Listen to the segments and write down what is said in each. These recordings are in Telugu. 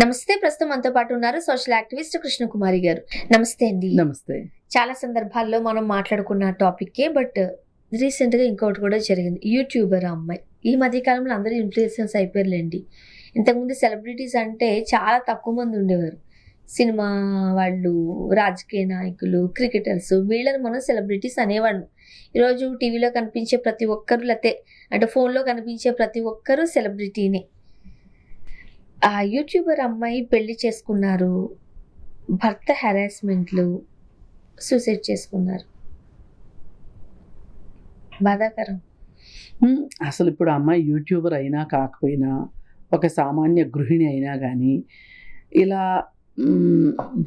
నమస్తే. ప్రస్తుతం మనతో పాటు ఉన్నారు సోషల్ యాక్టివిస్ట్ కృష్ణకుమారి గారు. నమస్తే అండి. నమస్తే. చాలా సందర్భాల్లో మనం మాట్లాడుకున్న టాపిక్కే, బట్ రీసెంట్‌గా ఇంకోటి కూడా జరిగింది. యూట్యూబర్ అమ్మాయి. ఈ మధ్య కాలంలో అందరూ ఇన్‌ఫ్లుయెన్సర్స్ అయిపోయారులెండి. ఇంతకుముందు సెలబ్రిటీస్ అంటే చాలా తక్కువ మంది ఉండేవారు. సినిమా వాళ్ళు, రాజకీయ నాయకులు, క్రికెటర్స్ వీళ్ళని మనం సెలబ్రిటీస్ అనేవాళ్ళం. ఈరోజు టీవీలో కనిపించే ప్రతి ఒక్కరు అంటే ఫోన్‌లో కనిపించే ప్రతి ఒక్కరు సెలబ్రిటీనే. ఆ యూట్యూబర్ అమ్మాయి పెళ్లి చేసుకున్నారు. భర్త హెరాస్మెంట్‌లు, సూసైడ్ చేసుకున్నారు. బాధాకరం. అసలిప్పుడు ఆ అమ్మాయి యూట్యూబర్ అయినా కాకపోయినా, ఒక సామాన్య గృహిణి అయినా గానీ, ఇలా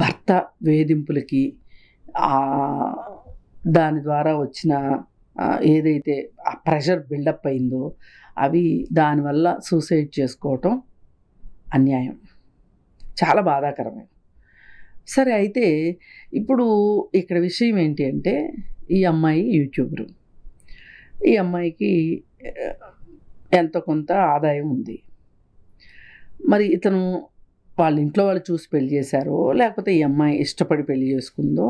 భర్త వేధింపులకి దాని ద్వారా వచ్చిన ఏదైతే ఆ ప్రెషర్ బిల్డప్ అయిందో, అవి దానివల్ల సూసైడ్ చేసుకోవటం అన్యాయం. చాలా బాధాకరమే. సరే, అయితే ఇప్పుడు ఇక్కడ విషయం ఏంటి అంటే, ఈ అమ్మాయి యూట్యూబరు. ఈ అమ్మాయికి ఎంతో కొంత ఆదాయం ఉంది. మరి ఇతను వాళ్ళ ఇంట్లో వాళ్ళు చూసి పెళ్లి చేశారో, లేకపోతే ఈ అమ్మాయి ఇష్టపడి పెళ్లి చేసుకుందో,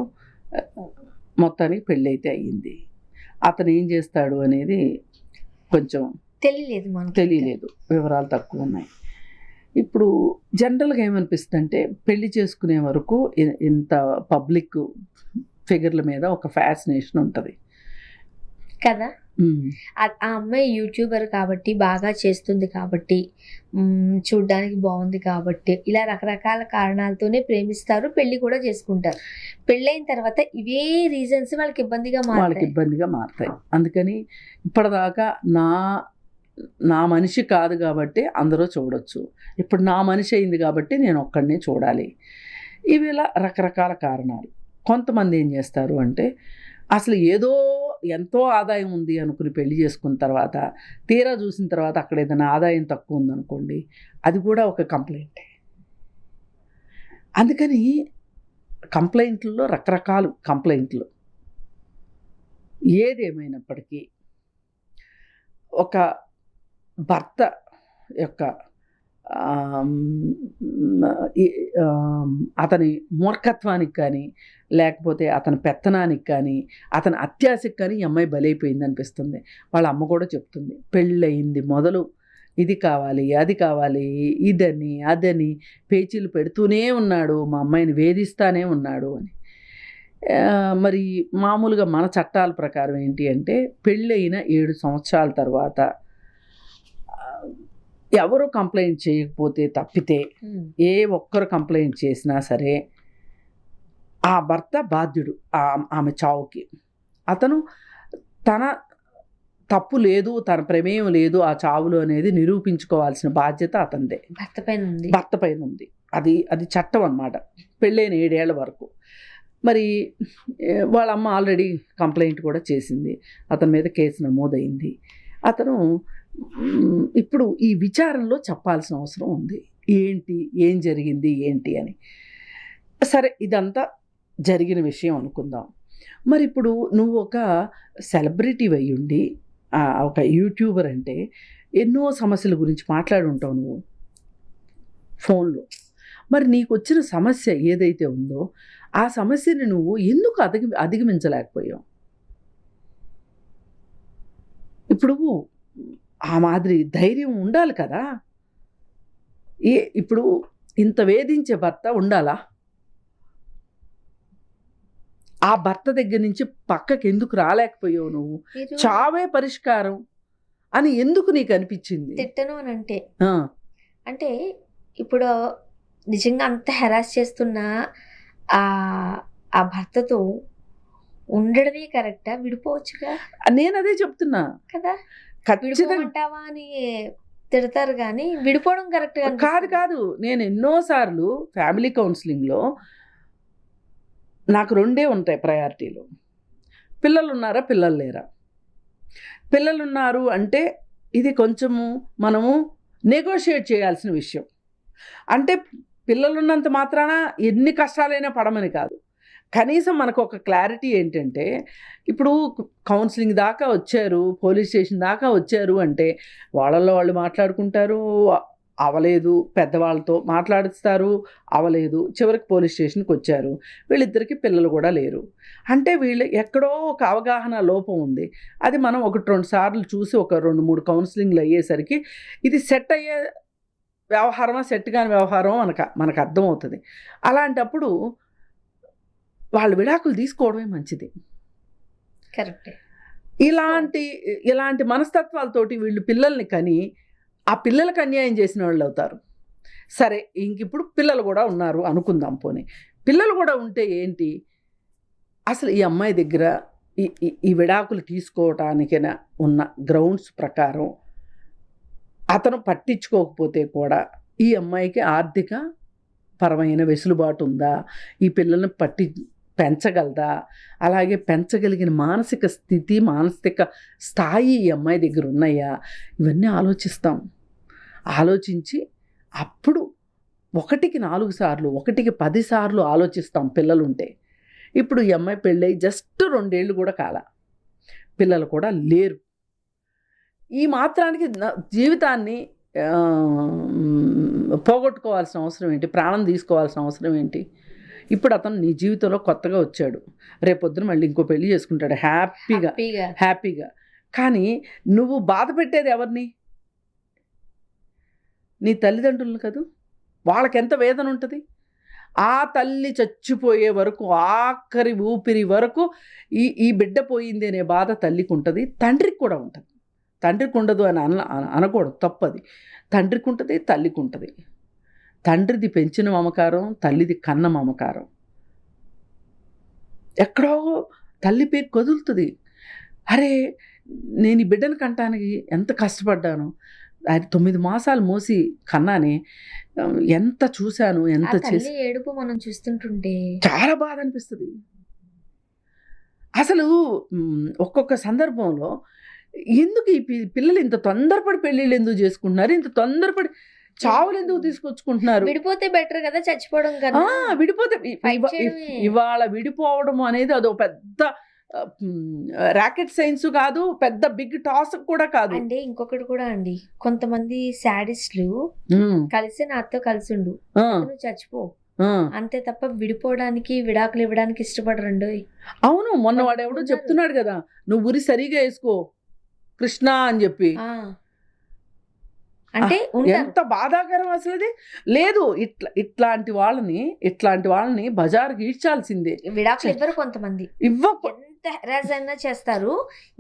మొత్తానికి పెళ్ళి అయితే అయ్యింది. అతను ఏం చేస్తాడు అనేది కొంచెం తెలియలేదు, వివరాలు తక్కువ ఉన్నాయి. ఇప్పుడు జనరల్గా ఏమనిపిస్తుందంటే, పెళ్లి చేసుకునే వరకు ఇంత పబ్లిక్ ఫిగర్ల మీద ఒక ఫ్యాసినేషన్ ఉంటుంది కదా. ఆ అమ్మాయి యూట్యూబర్ కాబట్టి, బాగా చేస్తుంది కాబట్టి, చూడ్డానికి బాగుంది కాబట్టి, ఇలా రకరకాల కారణాలతోనే ప్రేమిస్తారు, పెళ్లి కూడా చేసుకుంటారు. పెళ్ళైన తర్వాత ఇవే రీజన్స్ వాళ్ళకి ఇబ్బందిగా మారుతాయి. అందుకని ఇప్పటిదాకా నా మనిషి కాదు కాబట్టి అందరూ చూడొచ్చు, ఇప్పుడు నా మనిషి అయింది కాబట్టి నేను ఒక్కడినే చూడాలి. ఇవి ఇలా రకరకాల కారణాలు. కొంతమంది ఏం చేస్తారు అంటే, అసలు ఎంతో ఆదాయం ఉంది అనుకుని పెళ్లి చేసుకున్న తర్వాత, తీరా చూసిన తర్వాత అక్కడ ఏదైనా ఆదాయం తక్కువ ఉందనుకోండి, అది కూడా ఒక కంప్లైంటే. అందుకని కంప్లైంట్లలో రకరకాలు కంప్లైంట్లు. ఏదేమైనప్పటికీ ఒక భర్త యొక్క అతని మూర్ఖత్వానికి కానీ, లేకపోతే అతని పెత్తనానికి కానీ, అతని అత్యాశకి కానీ ఈ అమ్మాయి బలైపోయింది అనిపిస్తుంది. వాళ్ళ అమ్మ కూడా చెప్తుంది, పెళ్ళయింది మొదలు ఇది కావాలి, అది కావాలి, ఇదని అదని పేచీలు పెడుతూనే ఉన్నాడు, మా అమ్మాయిని వేధిస్తానే ఉన్నాడు అని. మరి మామూలుగా మన చట్టాల ప్రకారం ఏంటి అంటే, పెళ్ళైన 7 సంవత్సరాల తర్వాత ఎవరు కంప్లైంట్ చేయకపోతే తప్పితే, ఏ ఒక్కరు కంప్లైంట్ చేసినా సరే ఆ భర్త బాధ్యుడు ఆమె చావుకి. అతను తన తప్పు లేదు, తన ప్రమేయం లేదు ఆ చావులో అనేది నిరూపించుకోవాల్సిన బాధ్యత అతనిదే, భర్త పైన ఉంది. అది చట్టం అన్నమాట, పెళ్ళైన 7 ఏళ్ల వరకు. మరి వాళ్ళ అమ్మ ఆల్రెడీ కంప్లైంట్ కూడా చేసింది, అతని మీద కేసు నమోదైంది. అతను ఇప్పుడు ఈ విచారణలో చెప్పాల్సిన అవసరం ఉంది, ఏం జరిగింది ఏంటి అని. సరే, ఇదంతా జరిగిన విషయం అనుకుందాం. మరి ఇప్పుడు నువ్వు ఒక సెలబ్రిటీ అయ్యుండి, ఒక యూట్యూబర్ అంటే ఎన్నో సమస్యల గురించి మాట్లాడుంటావు నువ్వు ఫోన్లో. మరి నీకు వచ్చిన సమస్య ఏదైతే ఉందో ఆ సమస్యని నువ్వు ఎందుకు అధిగమించలేకపోయావు? ఇప్పుడు ఆ మాదిరి ధైర్యం ఉండాలి కదా. ఇప్పుడు ఇంత వేధించే భర్త ఉండాలా? ఆ భర్త దగ్గర నుంచి పక్కకి ఎందుకు రాలేకపోయావు నువ్వు? చావే పరిష్కారం అని ఎందుకు నీకు అనిపించింది? తిట్టను అని అంటే ఇప్పుడు నిజంగా అంత హెరాస్ చేస్తున్న ఆ భర్తతో ఉండడమే కరెక్టా? విడిపోవచ్చుగా. నేను అదే చెప్తున్నా కదా. విడిపోమంటావా అని తిడతారు కానీ విడిపోవడం కరెక్ట్ కాదు. నేను ఎన్నోసార్లు ఫ్యామిలీ కౌన్సిలింగ్లో నాకు 2 ఉంటాయి ప్రయారిటీలు. పిల్లలు ఉన్నారా, పిల్లలు లేరా? పిల్లలు ఉన్నారు అంటే ఇది కొంచెము మనము నెగోషియేట్ చేయాల్సిన విషయం. అంటే పిల్లలున్నంత మాత్రాన ఎన్ని కష్టాలైనా పడమని కాదు, కనీసం మనకు ఒక క్లారిటీ ఏంటంటే, ఇప్పుడు కౌన్సిలింగ్ దాకా వచ్చారు, పోలీస్ స్టేషన్ దాకా వచ్చారు అంటే వాళ్ళల్లో వాళ్ళు మాట్లాడుకుంటారు, అవలేదు, పెద్దవాళ్ళతో మాట్లాడిస్తారు, అవలేదు, చివరికి పోలీస్ స్టేషన్కి వచ్చారు. వీళ్ళిద్దరికి పిల్లలు కూడా లేరు. అంటే వీళ్ళు ఎక్కడో ఒక అవగాహన లోపం ఉంది. అది మనం 1-2 సార్లు చూసి ఒక 2-3 కౌన్సిలింగ్లు అయ్యేసరికి ఇది సెట్ అయ్యే వ్యవహారమా సెట్ కాని వ్యవహారమో మనకు అర్థమవుతుంది. అలాంటప్పుడు వాళ్ళు విడాకులు తీసుకోవడమే మంచిది. కరెక్టే. ఇలాంటి మనస్తత్వాలతోటి వీళ్ళు పిల్లల్ని కని ఆ పిల్లలకు అన్యాయం చేసిన వాళ్ళు అవుతారు. సరే, ఇంకిప్పుడు పిల్లలు కూడా ఉన్నారు అనుకుందాం. పోనీ పిల్లలు కూడా ఉంటే ఏంటి, అసలు ఈ అమ్మాయి దగ్గర ఈ విడాకులు తీసుకోవటానికైనా ఉన్న గ్రౌండ్స్ ప్రకారం అతను పట్టించుకోకపోతే కూడా ఈ అమ్మాయికి ఆర్థిక పరమైన వెసులుబాటు ఉందా, ఈ పిల్లల్ని పెంచగలదా, అలాగే పెంచగలిగిన మానసిక స్థితి, మానసిక స్థాయి ఈ అమ్మాయి దగ్గర ఉన్నాయా, ఇవన్నీ ఆలోచిస్తాం. ఆలోచించి అప్పుడు 1కి 4 సార్లు, 1కి 10 సార్లు ఆలోచిస్తాం పిల్లలుంటే. ఇప్పుడు ఈ అమ్మాయి పెళ్ళై జస్ట్ 2 ఏళ్ళు కూడా కాల, పిల్లలు కూడా లేరు. ఈ మాత్రానికి జీవితాన్ని పోగొట్టుకోవాల్సిన అవసరం ఏంటి, ప్రాణం తీసుకోవాల్సిన అవసరం ఏంటి? ఇప్పుడు అతను నీ జీవితంలో కొత్తగా వచ్చాడు, రేపొద్దున మళ్ళీ ఇంకో పెళ్లి చేసుకుంటాడు హ్యాపీగా. కానీ నువ్వు బాధ పెట్టేది ఎవరిని? నీ తల్లిదండ్రులను కదూ. వాళ్ళకి ఎంత వేదన ఉంటుంది. ఆ తల్లి చచ్చిపోయే వరకు, ఆఖరి ఊపిరి వరకు ఈ బిడ్డ పోయింది అనే బాధ తల్లికి ఉంటుంది, తండ్రికి కూడా ఉంటుంది. తండ్రికి ఉండదు అని అనకూడదు, తప్పది. తండ్రికి ఉంటుంది, తల్లికి ఉంటుంది. తండ్రిది పెంచిన మమకారం, తల్లిది కన్న మమకారం. ఎక్కడో తల్లి పేరు కదులుతుంది. అరే, నేను ఈ బిడ్డను కంటానికి ఎంత కష్టపడ్డాను, అది 9 మాసాలు మోసి కన్నానే, ఎంత చూశాను, ఎంత చేసి, ఏడుపు మనం చూస్తుంటుంటే చాలా బాధ అనిపిస్తుంది. అసలు ఒక్కొక్క సందర్భంలో ఎందుకు ఈ పిల్లలు ఇంత తొందరపడి పెళ్ళిళ్ళు ఎందుకు చేసుకుంటున్నారు, ఇంత తొందరపడి చావులు ఎందుకు తీసుకొచ్చుకుంటున్నారు? విడిపోతే బెటర్ కదా చచ్చిపోవడం కన్నా. విడిపోతే ఇవాళ విడిపోవడం అనేది అదో పెద్ద రాకెట్ సైన్స్ కాదు, పెద్ద బిగ్ టాస్క్ కూడా కాదు. అంటే ఇంకొకటి కూడా అండి, కొంతమంది శాడిస్టులు కలిసి నాతో కలిసి ఉండు, నువ్వు చచ్చిపో అంతే తప్ప విడిపోవడానికి, విడాకులు ఇవ్వడానికి ఇష్టపడరండి. అవును, మొన్న వాడెవడో చెప్తున్నాడు కదా, నువ్వు ఉరి సరిగా వేసుకో కృష్ణ అని చెప్పి. అంటే ఎంత బాధాకరం అసలు అది. లేదు, ఇట్లాంటి వాళ్ళని బజార్కి ఈడ్చాల్సిందే. విడాకులు ఇవ్వరు కొంతమంది, ఎంత హెరాస్ అయినా చేస్తారు,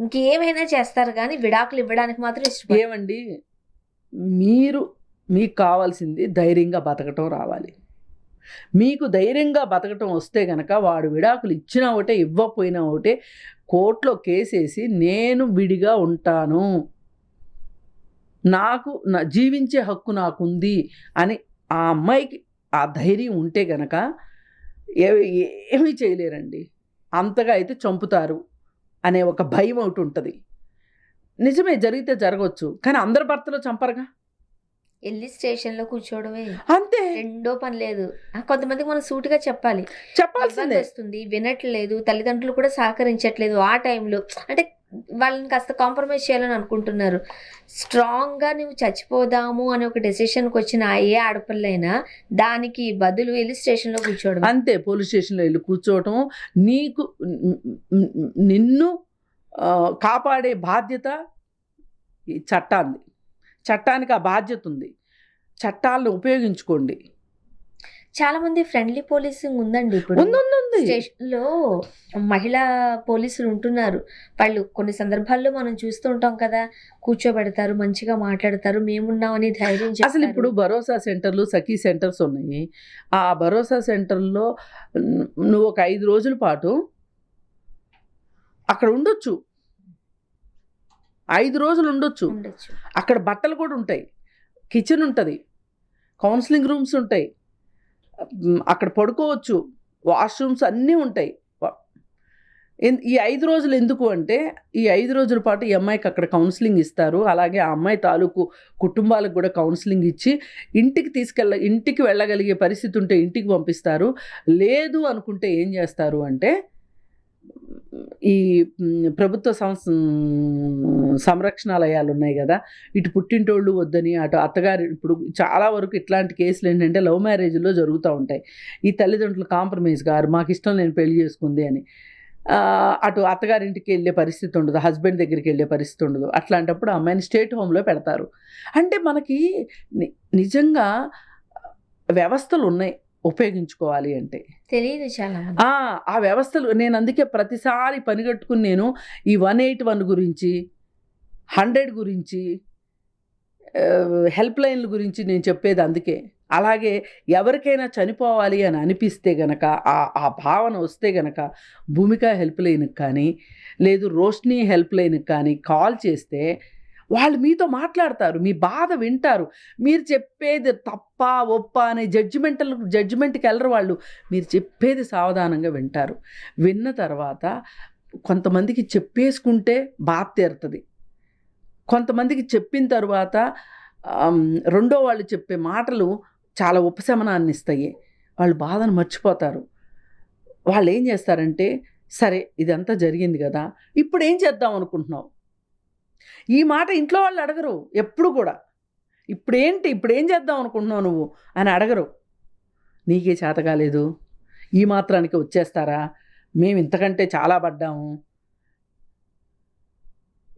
ఇంకేమైనా చేస్తారు, కానీ విడాకులు ఇవ్వడానికి మాత్రం ఇష్టం. ఏమండి, మీకు కావాల్సింది ధైర్యంగా బతకటం రావాలి. మీకు ధైర్యంగా బతకటం వస్తే గనక వాడు విడాకులు ఇచ్చినా ఒకటే, ఇవ్వకపోయినా ఒకటే, కోర్టులో కేసేసి నేను విడిగా ఉంటాను, నాకు జీవించే హక్కు నాకుంది అని ఆ అమ్మాయికి ఆ ధైర్యం ఉంటే గనక ఏమీ చేయలేరండి. అంతగా అయితే చంపుతారు అనే ఒక భయం ఒకటి ఉంటుంది. నిజమే, జరిగితే జరగవచ్చు, కానీ అందరి భర్తలు చంపరుగా. వెళ్ళి స్టేషన్లో కూర్చోవడమే అంతే, రెండో పని లేదు. కొంతమందికి మనం సూటిగా చెప్పాల్సిందే వస్తుంది, వినట్లేదు, తల్లిదండ్రులు కూడా సహకరించట్లేదు. ఆ టైంలో అంటే వాళ్ళని కాస్త కాంప్రమైజ్ చేయాలని అనుకుంటున్నారు. స్ట్రాంగ్గా నువ్వు చచ్చిపోదాము అని ఒక డెసిషన్కి వచ్చిన ఏ ఆడపిల్లైనా దానికి బదులు వెళ్ళి స్టేషన్లో కూర్చోవడం అంతే. పోలీస్ స్టేషన్లో వెళ్ళి కూర్చోవటం, నిన్ను కాపాడే బాధ్యత ఈ చట్టానికి ఆ బాధ్యత ఉంది. చట్టాలను ఉపయోగించుకోండి. చాలా మంది ఫ్రెండ్లీ పోలీసింగ్ ఉందండి ఇప్పుడు. స్టేషన్లో మహిళా పోలీసులు ఉంటున్నారు. వాళ్ళు కొన్ని సందర్భాల్లో మనం చూస్తూ ఉంటాం కదా, కూర్చోబెడతారు, మంచిగా మాట్లాడతారు, మేమున్నామని ధైర్యం చేస్తారు. అసలు ఇప్పుడు భరోసా సెంటర్లు, సఖీ సెంటర్స్ ఉన్నాయి. ఆ భరోసా సెంటర్లో నువ్వు ఒక 5 రోజుల పాటు అక్కడ ఉండొచ్చు, 5 రోజులు ఉండొచ్చు. అక్కడ బట్టలు కూడా ఉంటాయి, కిచెన్ ఉంటుంది, కౌన్సిలింగ్ రూమ్స్ ఉంటాయి, అక్కడ పడుకోవచ్చు, వాష్రూమ్స్ అన్నీ ఉంటాయి. ఈ 5 రోజులు ఎందుకు అంటే, ఈ 5 రోజుల పాటు ఈ అమ్మాయికి అక్కడ కౌన్సిలింగ్ ఇస్తారు. అలాగే ఆ అమ్మాయి తాలూకు కుటుంబాలకు కూడా కౌన్సిలింగ్ ఇచ్చి ఇంటికి వెళ్ళగలిగే పరిస్థితి ఉంటే ఇంటికి పంపిస్తారు. లేదు అనుకుంటే ఏం చేస్తారు అంటే, ఈ ప్రభుత్వ సంరక్షణాలయాలు ఉన్నాయి కదా, ఇటు పుట్టింటోళ్ళు వద్దని అటు అత్తగారి, ఇప్పుడు చాలా వరకు ఇట్లాంటి కేసులు ఏంటంటే లవ్ మ్యారేజ్లో జరుగుతూ ఉంటాయి. ఈ తల్లిదండ్రులు కాంప్రమైజ్ గారు, మాకు ఇష్టం నేను పెళ్లి చేసుకుంది అని అటు అత్తగారింటికి వెళ్ళే పరిస్థితి ఉండదు, హస్బెండ్ దగ్గరికి వెళ్ళే పరిస్థితి ఉండదు. అట్లాంటప్పుడు అమ్మాయిని స్టేట్ హోమ్లో పెడతారు. అంటే మనకి నిజంగా వ్యవస్థలు ఉన్నాయి ఉపయోగించుకోవాలి అంటే. తెలియదు చాలా ఆ వ్యవస్థలు, నేను అందుకే ప్రతిసారి పనిగట్టుకుని నేను ఈ 181 గురించి, 100 గురించి, హెల్ప్ లైన్ల గురించి నేను చెప్పేది అందుకే. అలాగే ఎవరికైనా చనిపోవాలి అని అనిపిస్తే గనక, ఆ భావన వస్తే గనక భూమిక హెల్ప్ లైన్కి కానీ లేదు రోష్ని హెల్ప్ లైన్కి కానీ కాల్ చేస్తే వాళ్ళు మీతో మాట్లాడతారు, మీ బాధ వింటారు. మీరు చెప్పేది తప్ప ఒప్ప అనే జడ్జిమెంట్కి వెళ్ళరు వాళ్ళు. మీరు చెప్పేది సావధానంగా వింటారు. విన్న తర్వాత కొంతమందికి చెప్పేసుకుంటే బాధ తీరుతుంది. కొంతమందికి చెప్పిన తర్వాత రెండో వాళ్ళు చెప్పే మాటలు చాలా ఉపశమనాన్ని ఇస్తాయి. వాళ్ళు బాధను మర్చిపోతారు. వాళ్ళు ఏం చేస్తారంటే, సరే ఇదంతా జరిగింది కదా, ఇప్పుడు ఏం చేద్దాం అనుకుంటున్నావు? ఈ మాట ఇంట్లో వాళ్ళు అడగరు ఎప్పుడు కూడా. ఇప్పుడు ఏం చేద్దాం అనుకుంటున్నావు నువ్వు అని అడగరు. నీకే చేత కాలేదు, ఈ మాత్రానికి వచ్చేస్తారా, మేము ఇంతకంటే చాలా పడ్డాము.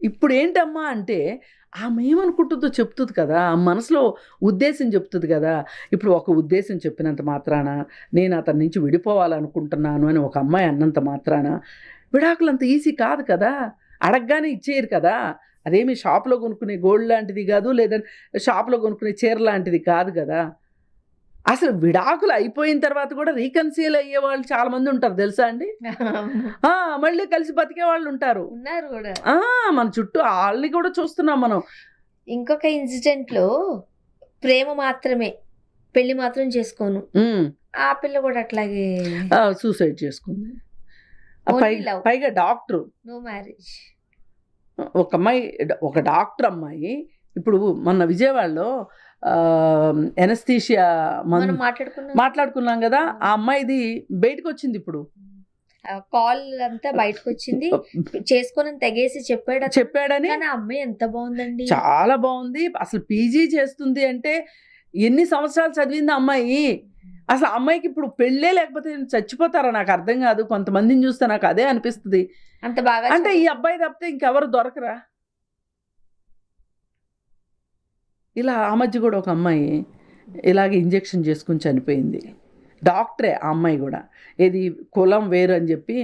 ఇప్పుడు ఏంటమ్మా అంటే ఆమె ఏమనుకుంటుందో చెప్తుంది కదా, ఆ మనసులో ఉద్దేశం చెప్తుంది కదా. ఇప్పుడు ఒక ఉద్దేశం చెప్పినంత మాత్రాన, నేను అతని నుంచి విడిపోవాలనుకుంటున్నాను అని ఒక అమ్మాయి అన్నంత మాత్రాన విడాకులు అంత ఈజీ కాదు కదా. అడగగానే ఇచ్చేయరు కదా. అదేమి షాప్లో కొనుక్కునే గోల్డ్ లాంటిది కాదు, లేదంటే షాప్లో కొనుక్కునే చీర లాంటిది కాదు కదా. అసలు విడాకులు అయిపోయిన తర్వాత కూడా రీకన్సీల్ అయ్యే వాళ్ళు చాలా మంది ఉంటారు తెలుసా అండి. మళ్ళీ కలిసి బతికే వాళ్ళు ఉన్నారు కూడా మన చుట్టూ. వాళ్ళని కూడా చూస్తున్నాం మనం. ఇంకొక ఇన్సిడెంట్ లో ప్రేమ మాత్రమే, పెళ్లి మాత్రం చేసుకోను, ఆ పిల్ల కూడా అట్లాగే సూసైడ్ చేసుకుంది. పైగా డాక్టర్, నో మ్యారేజ్. ఒక అమ్మాయి, ఒక డాక్టర్ అమ్మాయి. ఇప్పుడు మొన్న విజయవాడలో ఎనస్థీషియా మాట్లాడుకున్నాం కదా, ఆ అమ్మాయిది బయటకు వచ్చింది. ఇప్పుడు కాల్ అంతా బయటకు వచ్చింది. చేసుకొని తెగేసి చెప్పాడని. ఆ అమ్మాయి ఎంత బాగుందండి, చాలా బాగుంది. అసలు పీజీ చేస్తుంది అంటే ఎన్ని సంవత్సరాలు చదివింది అమ్మాయి. అసలు అమ్మాయికి ఇప్పుడు పెళ్ళే లేకపోతే చచ్చిపోతారా నాకు అర్థం కాదు. కొంతమందిని చూస్తే నాకు అదే అనిపిస్తుంది. అంత బాగా అంటే ఈ అబ్బాయి తప్పితే ఇంకెవరు దొరకరా. ఇలా ఆ మధ్య కూడా ఒక అమ్మాయి ఇలాగే ఇంజెక్షన్ చేసుకుని చనిపోయింది. డాక్టరే ఆ అమ్మాయి కూడా. ఏది కులం వేరు అని చెప్పి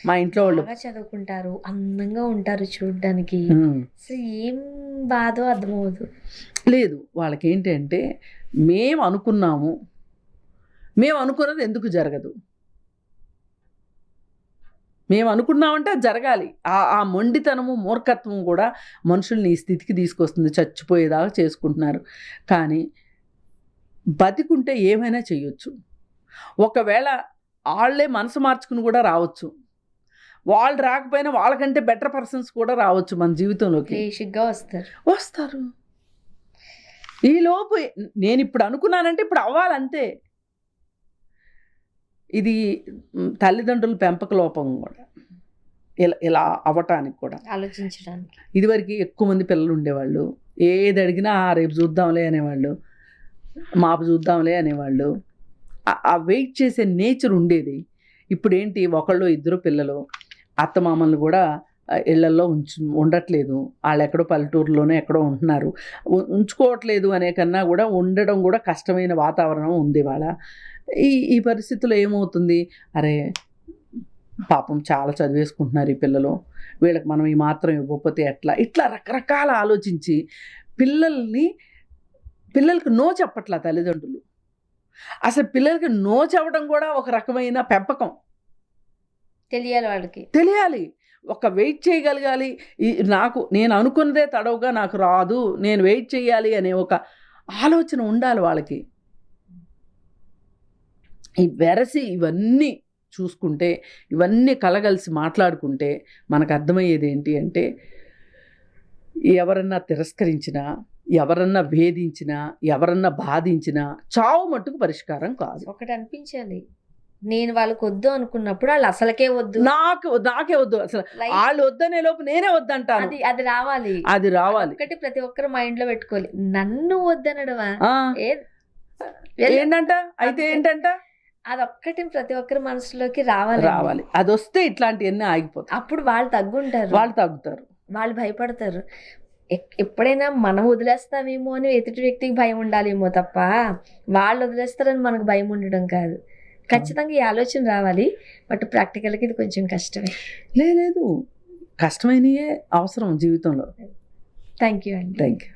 మా ఇంట్లో వాళ్ళు చదువుకుంటారు, అందంగా ఉంటారు చూడడానికి, ఏం బాధో అర్థమవుదు. లేదు, వాళ్ళకి ఏంటంటే మేము అనుకున్నది ఎందుకు జరగదు, మేము అనుకున్నామంటే అది జరగాలి. ఆ మొండితనము మూర్ఖత్వం కూడా మనుషుల్ని ఈ స్థితికి తీసుకొస్తుంది. చచ్చిపోయేదాకా చేసుకుంటున్నారు. కానీ బతికుంటే ఏమైనా చేయొచ్చు. ఒకవేళ వాళ్ళే మనసు మార్చుకుని కూడా రావచ్చు. వాళ్ళు రాకపోయినా వాళ్ళకంటే బెటర్ పర్సన్స్ కూడా రావచ్చు మన జీవితంలోకి. వస్తారు. ఈలోపు నేను ఇప్పుడు అనుకున్నానంటే ఇప్పుడు అవ్వాలంతే. ఇది తల్లిదండ్రుల పెంపక లోపం కూడా, ఇలా అవ్వటానికి కూడా ఆలోచించడానికి. ఇదివరకు ఎక్కువ మంది పిల్లలు ఉండేవాళ్ళు. ఏది అడిగినా రేపు చూద్దాంలే అనేవాళ్ళు, మాపు చూద్దాంలే అనేవాళ్ళు. ఆ వెయిట్ చేసే నేచర్ ఉండేది. ఇప్పుడు ఏంటి, ఒకళ్ళు ఇద్దరు పిల్లలు, అత్తమామలు కూడా ఇళ్లల్లో ఉండట్లేదు. వాళ్ళు ఎక్కడో పల్లెటూరులోనే ఎక్కడో ఉంటున్నారు. ఉంచుకోవట్లేదు అనే కన్నా కూడా ఉండడం కూడా కష్టమైన వాతావరణం ఉంది వాళ్ళ. ఈ పరిస్థితుల్లో ఏమవుతుంది, అరే పాపం చాలా చదివేసుకుంటున్నారు ఈ పిల్లలు, వీళ్ళకి మనం ఈ మాత్రం ఇవ్వకపోతే ఎట్లా, ఇట్లా రకరకాల ఆలోచించి పిల్లలకి నో చెప్పట్లా తల్లిదండ్రులు. అసలు పిల్లలకి నో చెప్పడం కూడా ఒక రకమైన పెంపకం. తెలియాలి, వాళ్ళకి తెలియాలి. ఒక వెయిట్ చేయగలగాలి. నేను అనుకున్నదే తడవుగా నాకు రాదు, నేను వెయిట్ చేయాలి అనే ఒక ఆలోచన ఉండాలి వాళ్ళకి. ఈ వెరసి ఇవన్నీ చూసుకుంటే, ఇవన్నీ కలగలిసి మాట్లాడుకుంటే మనకు అర్థమయ్యేది ఏంటి అంటే, ఎవరన్నా తిరస్కరించినా, ఎవరన్నా వేధించినా, ఎవరన్నా బాధించినా చావు మట్టుకు పరిష్కారం కాదు. ఒకటి అనిపించాలి, నేను వాళ్ళకి వద్దు అనుకున్నప్పుడు వాళ్ళు అసలకే వద్దు. నాకే వద్దు అసలు. Like వాళ్ళు వద్దనే లోపు నేనే వద్దంటాను. అది రావాలి. అది రావాలి. ఒకటి ప్రతి ఒక్కరు మైండ్ లో పెట్టుకోవాలి. నన్ను వద్దనడమా ఆ, వెళ్ళు. ఏంటంట అయితే ఏంటంట అదొక్కటి ప్రతి ఒక్కరి మనసులోకి రావాలి. అది వస్తే ఇట్లాంటివన్నీ ఆగిపోతాయి. అప్పుడు వాళ్ళు తగ్గుంటారు, వాళ్ళు తగ్గుతారు, వాళ్ళు భయపడతారు. ఎప్పుడైనా మనం వదిలేస్తామేమో అని ఎదుటి వ్యక్తికి భయం ఉండాలేమో తప్ప వాళ్ళు వదిలేస్తారని మనకు భయం ఉండడం కాదు. ఖచ్చితంగా ఈ ఆలోచన రావాలి. బట్ ప్రాక్టికల్గా ఇది కొంచెం కష్టమే. లేదు కష్టమైనయే అవసరం జీవితంలో. థ్యాంక్ యూ అండి. Thank you.